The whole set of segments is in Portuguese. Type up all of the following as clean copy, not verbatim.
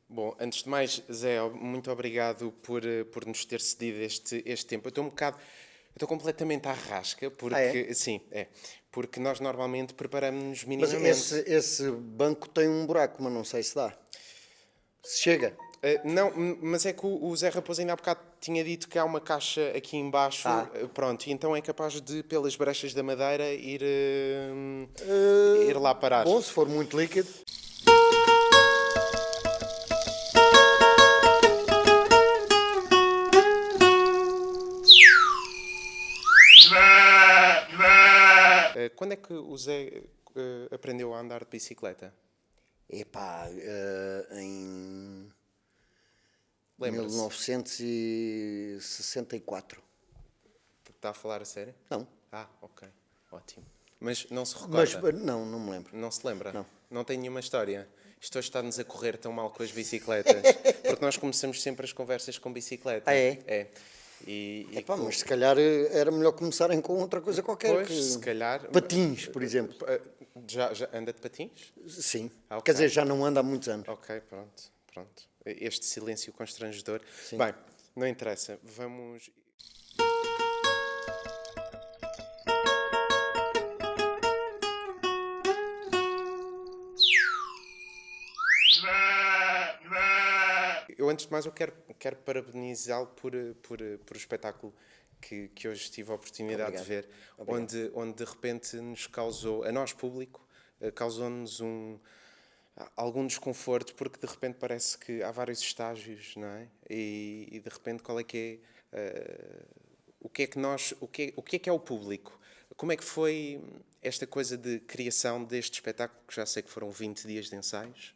Bom, antes de mais, Zé, muito obrigado por nos ter cedido este tempo. Eu estou completamente à rasca, Ah, é? porque, sim, porque nós normalmente preparamos-nos Mas esse, minimamente. esse banco tem um buraco, mas não sei se dá. Se chega. Não, mas é que o Zé Raposo ainda há bocado tinha dito que há uma caixa aqui embaixo, Ah. pronto, e então é capaz de, pelas brechas da madeira, ir lá parar. Bom, se for muito líquido. Quando é que o Zé aprendeu a andar de bicicleta? Epá, em Lembra-se? 1964. Está a falar a sério? Não. Ah, ok. Ótimo. Mas não se Mas recorda? não me lembro. Não se lembra? Não. Não tem nenhuma história? Isto hoje está-nos a correr tão mal com as bicicletas. Porque nós começamos sempre as conversas com bicicleta. Ah, é? É. E Epá, mas se calhar era melhor começarem com outra coisa qualquer. Pois, se calhar. Patins, por exemplo. Já anda de patins? Sim. Ah, ok. Quer dizer, já não anda há muitos anos. Ok, pronto. Este silêncio constrangedor. Sim. Bem, não interessa. Vamos. Eu, antes de mais, eu quero parabenizá-lo por o espetáculo que hoje tive a oportunidade Obrigado. de ver, onde de repente nos causou, a nós público, causou-nos algum desconforto, porque de repente parece que há vários estágios, não é? E de repente qual é que é, o que é que nós, o que é o público? Como é que foi esta coisa de criação deste espetáculo, que já sei que foram 20 dias de ensaios?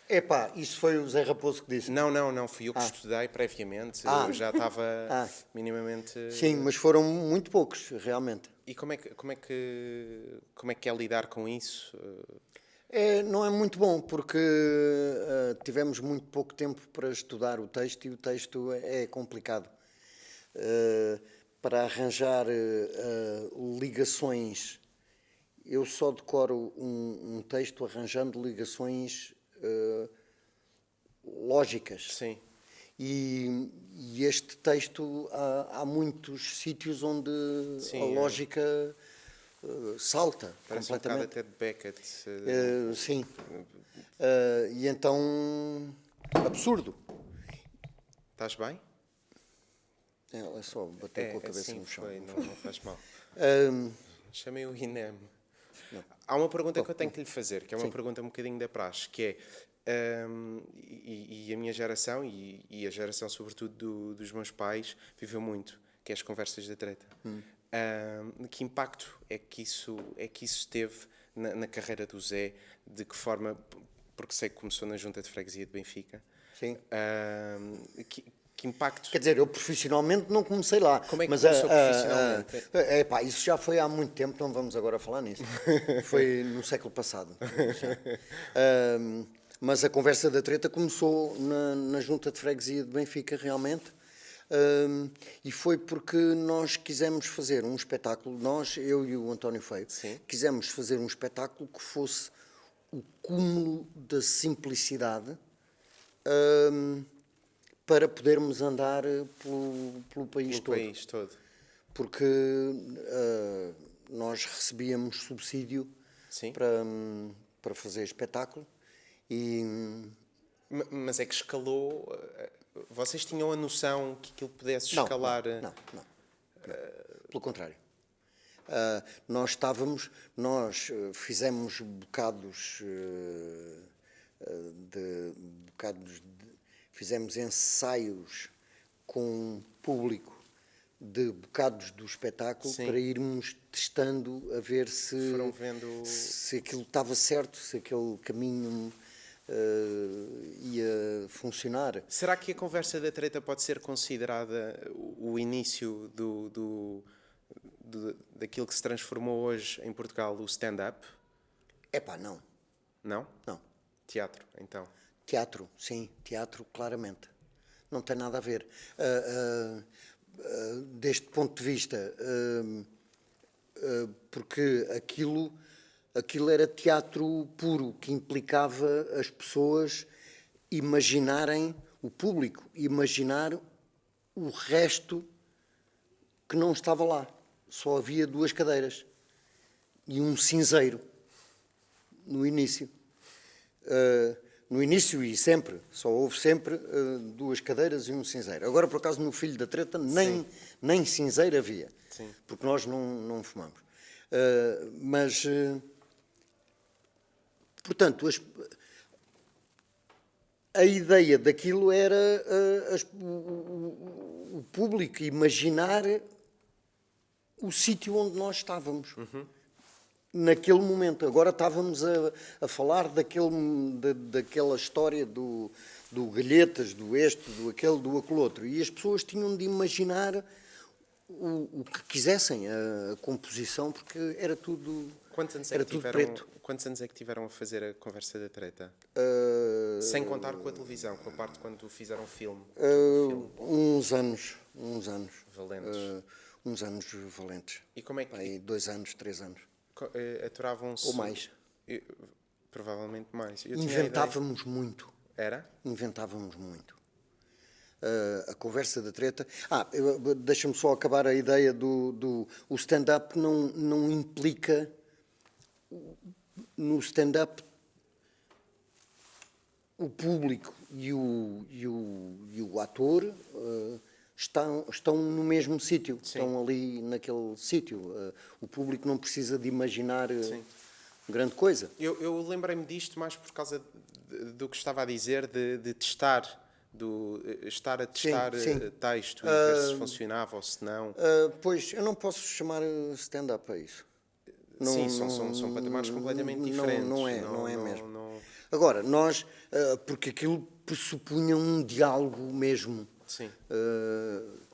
Epá, isso foi o Zé Raposo que disse. Não, fui eu que Ah. estudei previamente, Ah. eu já estava Ah. minimamente. Sim, mas foram muito poucos, realmente. E como é que é lidar com isso? Não é muito bom, porque tivemos muito pouco tempo para estudar o texto e o texto é complicado. Para arranjar ligações, eu só decoro um texto arranjando ligações lógicas. Sim, E este texto, há muitos sítios onde Sim, a lógica salta parece um bocado completamente. até de Beckett. Sim. E então, absurdo. Estás bem? É só bater com a cabeça Sim, no chão. foi, não faz mal. Ahm, Chamei o INEM. Há uma pergunta que eu tenho que lhe fazer, que é uma Sim. pergunta um bocadinho da praxe, que é, e a minha geração, e a geração sobretudo dos meus pais, viveu muito, que é as conversas da treta. Que impacto é que isso teve na carreira do Zé? De que forma, porque sei que começou na Junta de Freguesia de Benfica. Sim. Que impacto? Quer dizer, eu profissionalmente não comecei lá. Como é que mas começou profissionalmente? epá, isso já foi há muito tempo, não vamos agora falar nisso. Foi no século passado. Já. Mas a conversa da treta começou na Junta de Freguesia de Benfica, realmente. E foi porque nós quisemos fazer um espetáculo, eu e o António Feio, Sim. quisemos fazer um espetáculo que fosse o cúmulo da simplicidade, para podermos andar pelo país Pelo todo. país todo. Porque nós recebíamos subsídio Sim. para fazer espetáculo e Mas é que escalou. Vocês tinham a noção que aquilo pudesse não, escalar. não. Pelo contrário. Nós fizemos fizemos ensaios com público de bocados do espetáculo. Sim. Para irmos testando a ver Foram vendo. se aquilo estava certo, se aquele caminho ia funcionar. Será que a conversa da treta pode ser considerada o início daquilo que se transformou hoje em Portugal, o stand-up? Epá, não. Não? Não. Teatro, então. Teatro, sim, teatro, claramente. Não tem nada a ver. Deste ponto de vista, porque aquilo era teatro puro, que implicava as pessoas imaginarem, o público imaginar o resto que não estava lá. Só havia 2 cadeiras e um cinzeiro no início. No início e sempre, só houve sempre 2 cadeiras e um cinzeiro. Agora, por acaso, no Filho da Treta, nem cinzeiro havia, porque nós não fumamos. Portanto, a ideia daquilo era o público imaginar o sítio onde nós estávamos. Naquele momento. Agora estávamos a falar daquela história do Galhetas, do este, do aquele outro. E as pessoas tinham de imaginar o que quisessem, a composição, porque era tudo, preto. Quantos anos é que tiveram a fazer a Conversa da Treta? Sem contar com a televisão, com a parte quando fizeram filme. Uns anos. Valentes. Uns anos valentes. E como é que... Aí, 2 anos, 3 anos. Aturavam-se... Ou mais. Provavelmente mais. Inventávamos muito. Era? Inventávamos muito. A Conversa da Treta... deixa-me só acabar a ideia do o stand-up não implica... No stand-up, o público e o ator estão no mesmo sítio. Estão ali naquele sítio. O público não precisa de imaginar grande coisa. Eu lembrei-me disto mais por causa do que estava a dizer, de testar... estar a testar texto e ver se funcionava ou se não. Pois, eu não posso chamar stand-up a isso. São patamares completamente diferentes. Não é mesmo. Agora, nós, porque aquilo pressupunha um diálogo mesmo. Sim.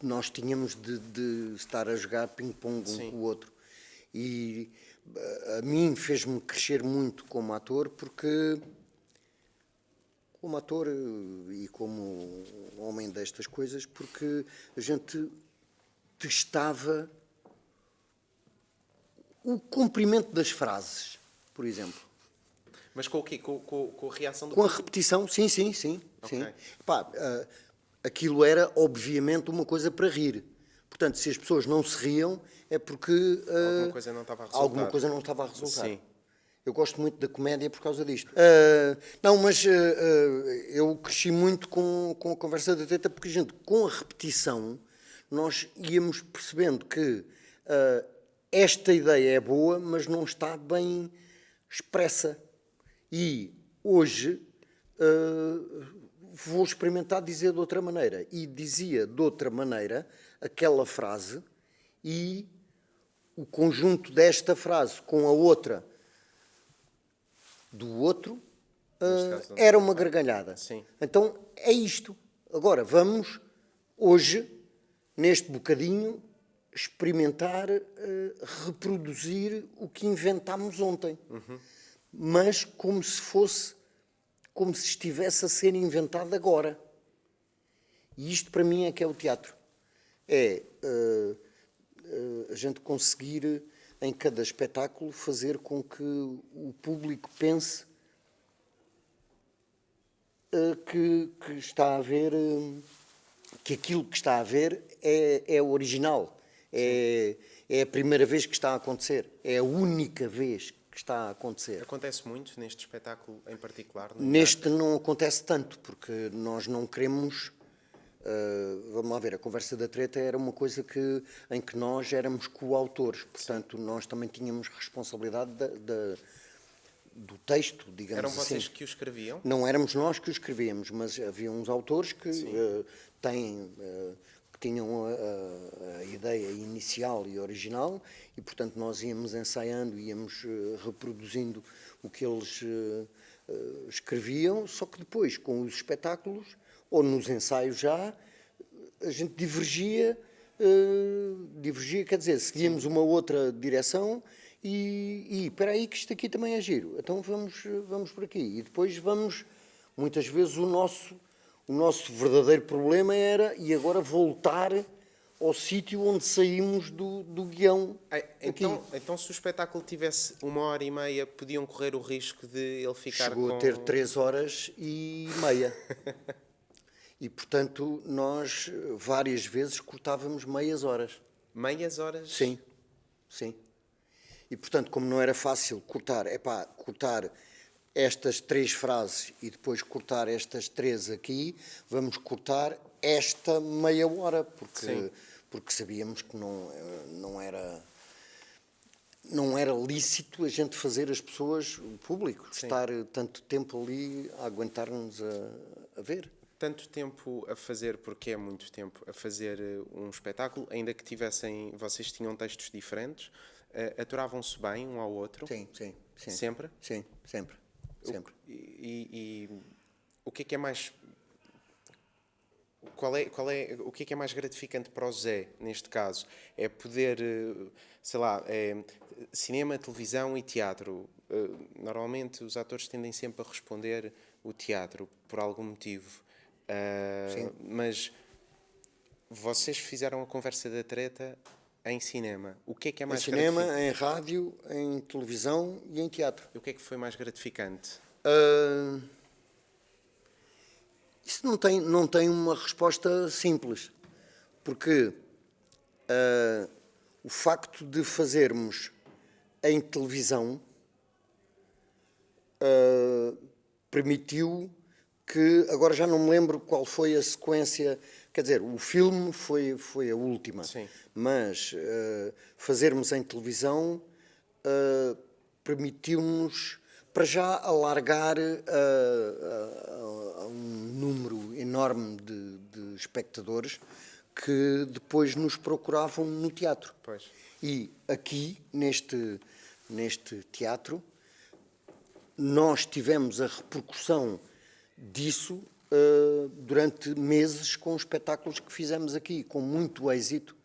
Nós tínhamos de estar a jogar ping-pong um com o outro. E a mim fez-me crescer muito como ator, porque... Como ator e como homem destas coisas, porque a gente testava o comprimento das frases, por exemplo. Mas com o quê? Com a reação do Com a repetição, sim. Okay. Aquilo era, obviamente, uma coisa para rir. Portanto, se as pessoas não se riam, é porque... alguma coisa não estava a resultar. Alguma coisa não estava a resultar. Sim. Eu gosto muito da comédia por causa disto. Eu cresci muito com a Conversa da Treta, porque, gente, com a repetição, nós íamos percebendo que esta ideia é boa, mas não está bem expressa. E hoje vou experimentar dizer de outra maneira. E dizia de outra maneira aquela frase e o conjunto desta frase com a outra do outro era uma gargalhada. Sim. Então é isto. Agora vamos, hoje, neste bocadinho, experimentar reproduzir o que inventámos ontem. Mas como se estivesse a ser inventado agora. E isto para mim é que é o teatro. É a gente conseguir, em cada espetáculo, fazer com que o público pense que está a ver, que aquilo que está a ver é original, é a primeira vez que está a acontecer, é a única vez que está a acontecer. Acontece muito neste espetáculo em particular? Neste não acontece tanto, porque nós não queremos... vamos lá ver, a Conversa da Treta era uma coisa em que nós éramos coautores, portanto nós também tínhamos responsabilidade do texto, digamos Eram assim. Eram vocês que o escreviam? Não éramos nós que o escrevíamos, mas havia uns autores que tinham a ideia inicial e original e, portanto, nós íamos ensaiando, íamos reproduzindo o que eles escreviam, só que depois, com os espetáculos, ou nos ensaios já, a gente divergia, quer dizer, seguíamos uma outra direção e espera aí que isto aqui também é giro, então vamos por aqui. E depois muitas vezes o nosso verdadeiro problema era, e agora voltar ao sítio onde saímos do guião. Então, se o espetáculo tivesse 1h30, podiam correr o risco de ele ficar Chegou a ter 3h30. E, portanto, nós várias vezes cortávamos meias horas. Meias horas? Sim, sim. E, portanto, como não era fácil cortar estas 3 frases e depois cortar estas 3 aqui, vamos cortar esta meia hora, porque sabíamos que não era lícito a gente fazer as pessoas, o público, estar tanto tempo ali a aguentar-nos a ver. Tanto tempo a fazer, porque é muito tempo, a fazer um espetáculo, ainda que vocês tinham textos diferentes, aturavam-se bem um ao outro? Sim. Sempre? Sim, sempre. E o que é mais... o que é mais gratificante para o Zé, neste caso? É poder, sei lá, cinema, televisão e teatro. Normalmente os atores tendem sempre a responder o teatro, por algum motivo. Mas vocês fizeram a conversa da treta em cinema. O que é mais gratificante? Em cinema, em rádio, em televisão e em teatro. E o que é que foi mais gratificante? Isso não tem uma resposta simples, porque o facto de fazermos em televisão permitiu que, agora já não me lembro qual foi a sequência, quer dizer, o filme foi a última, Sim. mas fazermos em televisão permitiu-nos, para já, alargar a um número enorme de espectadores que depois nos procuravam no teatro. Pois. E aqui, neste teatro, nós tivemos a repercussão disso durante meses com os espetáculos que fizemos aqui, com muito êxito,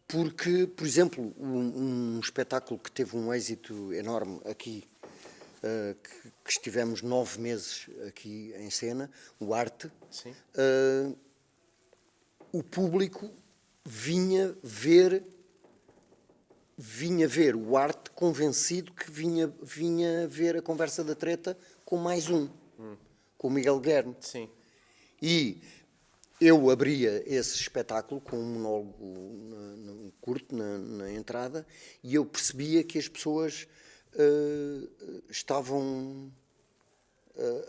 porque, por exemplo, um espetáculo que teve um êxito enorme aqui, que estivemos 9 meses aqui em cena, o Arte, o público vinha ver o Arte convencido que vinha ver a conversa da treta com mais um. Com o Miguel Guilherme. Sim. E eu abria esse espetáculo com um monólogo curto na entrada e eu percebia que as pessoas estavam...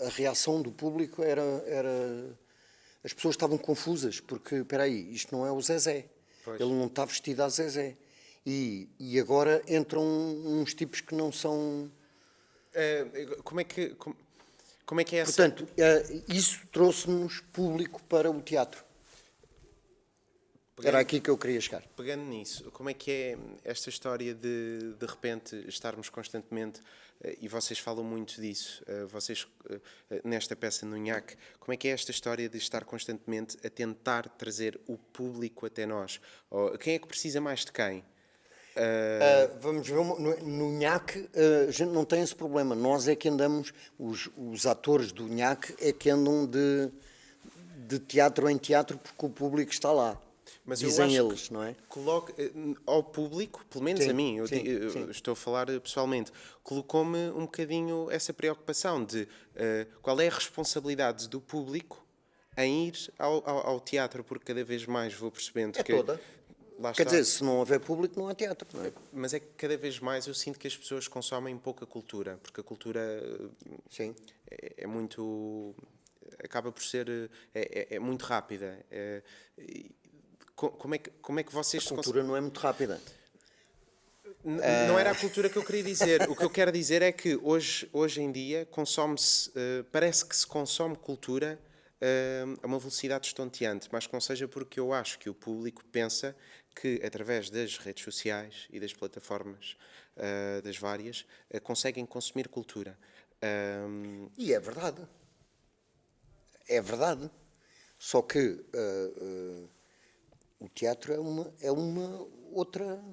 a reação do público era... As pessoas estavam confusas, porque, espera aí, isto não é o Zezé. Pois. Ele não está vestido a Zezé. E agora entram uns tipos que não são... Como é que é essa... Portanto, isso trouxe-nos público para o teatro. Era aqui que eu queria chegar. Pegando nisso, como é que é esta história de repente estarmos constantemente, e vocês falam muito disso, vocês nesta peça no Nhaque, como é que é esta história de estar constantemente a tentar trazer o público até nós? Quem é que precisa mais de quem? Vamos ver, no Nhaque a gente não tem esse problema. Nós é que andamos, os atores do Nhaque é que andam de teatro em teatro porque o público está lá. Mas dizem eu acho eles, não é? Coloca ao público, pelo menos sim, a mim, sim. Estou a falar pessoalmente, colocou-me um bocadinho essa preocupação de qual é a responsabilidade do público em ir ao teatro, porque cada vez mais vou percebendo que... toda. Quer dizer, se não houver público, não há teatro, não é? Mas é que cada vez mais eu sinto que as pessoas consomem pouca cultura, porque a cultura sim. é muito... acaba por ser... é muito rápida. Como é que vocês... A cultura não é muito rápida. Não era a cultura que eu queria dizer. O que eu quero dizer é que hoje em dia consome-se... parece que se consome cultura a uma velocidade estonteante, mas que não seja porque eu acho que o público pensa que, através das redes sociais e das plataformas, das várias, conseguem consumir cultura. E é verdade. É verdade. Só que o teatro é uma outra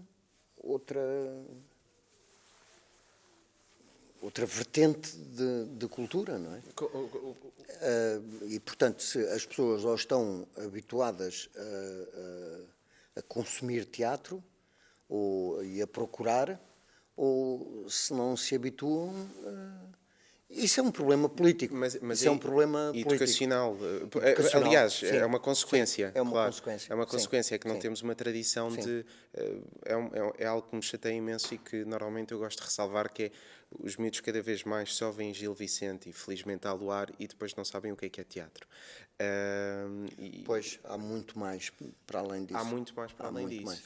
vertente de cultura, não é? E, portanto, se as pessoas ou estão habituadas a consumir teatro e a procurar, ou se não se habituam. Isso é um problema político. Isso é um problema educacional. Educacional. Aliás, Sim. é uma consequência. É uma claro. consequência. É uma Sim. consequência, é que não Sim. temos uma tradição Sim. de. É algo que me chateia imenso e que normalmente eu gosto de ressalvar, que é os miúdos cada vez mais só veem Gil Vicente e Felizmente ao Luar e depois não sabem o que é teatro. Pois, há muito mais para além disso. Há muito mais para além muito disso. mais.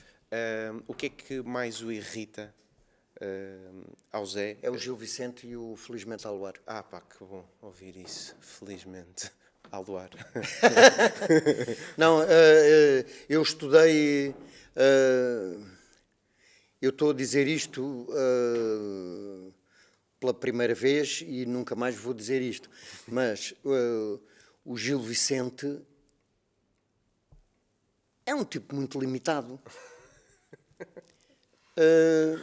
O que é que mais o irrita ao Zé? É o Gil Vicente e o Felizmente ao Luar. Ah, pá, que bom ouvir isso. Felizmente ao Luar. Não, eu estudei. Eu estou a dizer isto pela primeira vez e nunca mais vou dizer isto. Mas o Gil Vicente é um tipo muito limitado.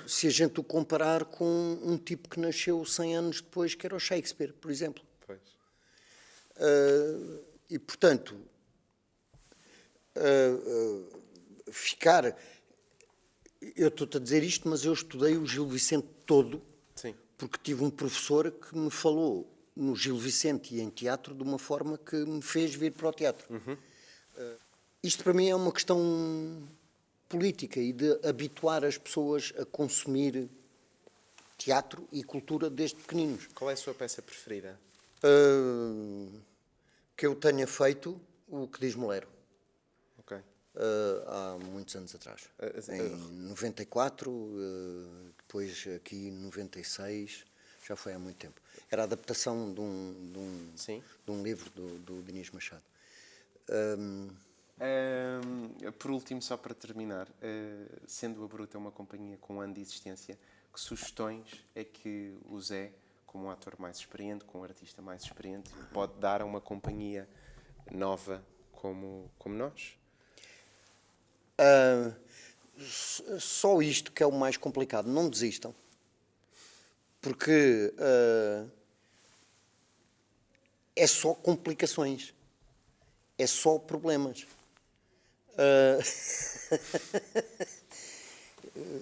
Se a gente o comparar com um tipo que nasceu 100 anos depois, que era o Shakespeare, por exemplo. Pois. E, portanto, eu estou-te a dizer isto, mas eu estudei o Gil Vicente todo, Sim. porque tive um professor que me falou no Gil Vicente e em teatro de uma forma que me fez vir para o teatro. Isto para mim é uma questão política e de habituar as pessoas a consumir teatro e cultura desde pequeninos. Qual é a sua peça preferida? Que eu tenha feito o que diz Molero. Ok. Há muitos anos atrás. Em 94, depois aqui em 96, já foi há muito tempo. Era a adaptação de um livro do Dinis Machado. Por último, só para terminar, sendo a Bruta uma companhia com um ano de existência, que sugestões é que o Zé, como um ator mais experiente, como um artista mais experiente, pode dar a uma companhia nova como nós? Só isto que é o mais complicado. Não desistam. Porque é só complicações. É só problemas.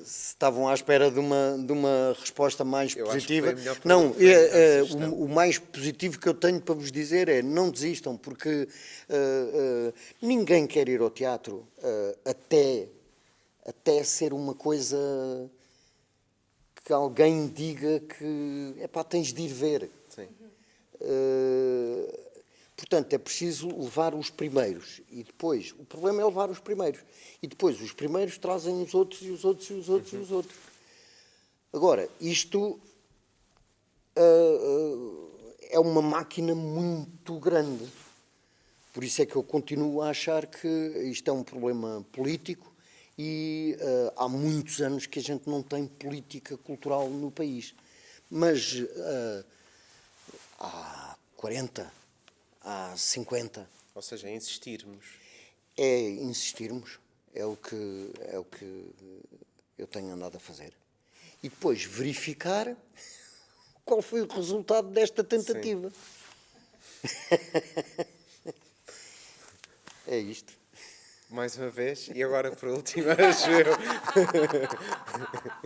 Se estavam à espera de uma resposta mais Eu positiva. acho que foi a melhor Não, sugestão. o mais positivo que eu tenho para vos dizer é não desistam, porque ninguém quer ir ao teatro até ser uma coisa que alguém diga que tens de ir ver. Sim. Portanto, é preciso levar os primeiros. E depois, o problema é levar os primeiros. E depois, os primeiros trazem os outros, e os outros, e os outros, e os outros. Agora, isto é uma máquina muito grande. Por isso é que eu continuo a achar que isto é um problema político e há muitos anos que a gente não tem política cultural no país. Mas há 40, há 50. Ou seja, insistirmos. É insistirmos, é o que eu tenho andado a fazer. E depois verificar qual foi o resultado desta tentativa. É isto. Mais uma vez, e agora por último, acho eu.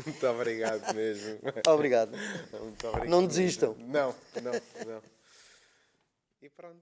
Muito obrigado mesmo. Obrigado. Muito obrigado. Não desistam. Não. E pronto.